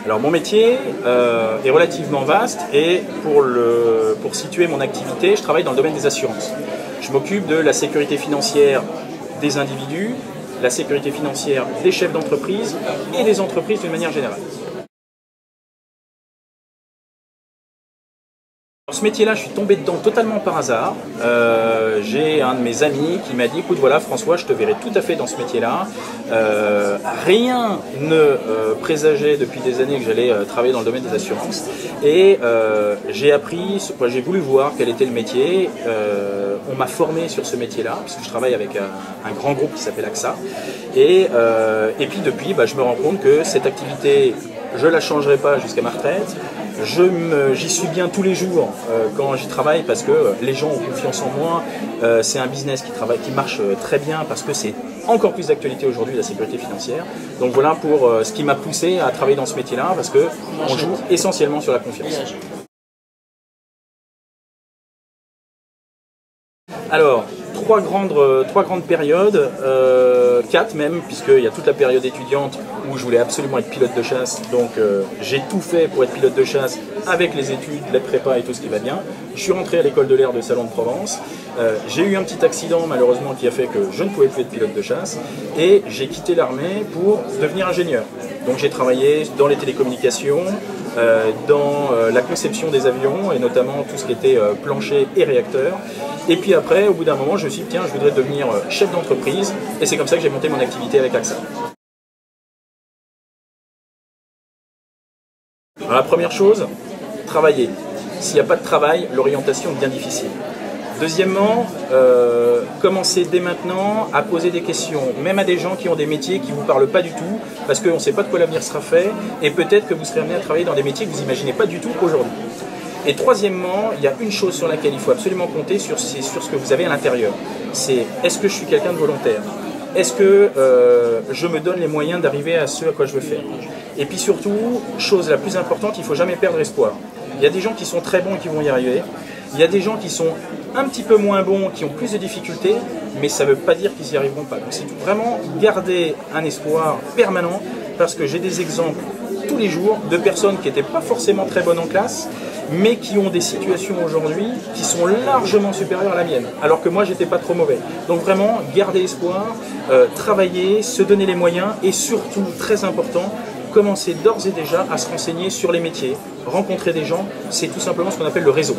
Alors mon métier est relativement vaste et pour situer mon activité, je travaille dans le domaine des assurances. Je m'occupe de la sécurité financière des individus, la sécurité financière des chefs d'entreprise et des entreprises d'une manière générale. Ce métier-là, je suis tombé dedans totalement par hasard. J'ai un de mes amis qui m'a dit « Écoute, voilà François, je te verrai tout à fait dans ce métier-là. » Rien ne présageait depuis des années que j'allais travailler dans le domaine des assurances. Et j'ai appris, j'ai voulu voir quel était le métier. On m'a formé sur ce métier-là, puisque je travaille avec un grand groupe qui s'appelle AXA. Et puis depuis, je me rends compte que cette activité, je ne la changerai pas jusqu'à ma retraite. J'y suis bien tous les jours quand j'y travaille parce que les gens ont confiance en moi. C'est un business qui marche très bien parce que c'est encore plus d'actualité aujourd'hui, la sécurité financière. Donc voilà pour ce qui m'a poussé à travailler dans ce métier-là parce qu'on joue essentiellement sur la confiance. Alors, trois grandes périodes, 4 même, puisqu'il y a toute la période étudiante où je voulais absolument être pilote de chasse, donc j'ai tout fait pour être pilote de chasse avec les études, les prépas et tout ce qui va bien. Je suis rentré à l'école de l'air de Salon de Provence, j'ai eu un petit accident malheureusement qui a fait que je ne pouvais plus être pilote de chasse et j'ai quitté l'armée pour devenir ingénieur. Donc j'ai travaillé dans les télécommunications, dans la conception des avions et notamment tout ce qui était plancher et réacteur. Et puis après, au bout d'un moment, je me suis dit, tiens, je voudrais devenir chef d'entreprise et c'est comme ça que j'ai monté mon activité avec AXA. Alors la première chose, travailler. S'il n'y a pas de travail, l'orientation devient difficile. Deuxièmement, commencez dès maintenant à poser des questions, même à des gens qui ont des métiers qui ne vous parlent pas du tout, parce qu'on ne sait pas de quoi l'avenir sera fait, et peut-être que vous serez amené à travailler dans des métiers que vous n'imaginez pas du tout aujourd'hui. Et troisièmement, il y a une chose sur laquelle il faut absolument compter, c'est sur ce que vous avez à l'intérieur. C'est est-ce que je suis quelqu'un de volontaire? Est-ce que je me donne les moyens d'arriver à ce à quoi je veux faire? Et puis surtout, chose la plus importante, il ne faut jamais perdre espoir. Il y a des gens qui sont très bons et qui vont y arriver. Il y a des gens qui sont un petit peu moins bons, qui ont plus de difficultés, mais ça ne veut pas dire qu'ils n'y arriveront pas. Donc c'est vraiment garder un espoir permanent, parce que j'ai des exemples tous les jours de personnes qui n'étaient pas forcément très bonnes en classe, mais qui ont des situations aujourd'hui qui sont largement supérieures à la mienne, alors que moi j'étais pas trop mauvais. Donc vraiment, garder espoir, travailler, se donner les moyens et surtout, très important, commencer d'ores et déjà à se renseigner sur les métiers, rencontrer des gens, c'est tout simplement ce qu'on appelle le réseau.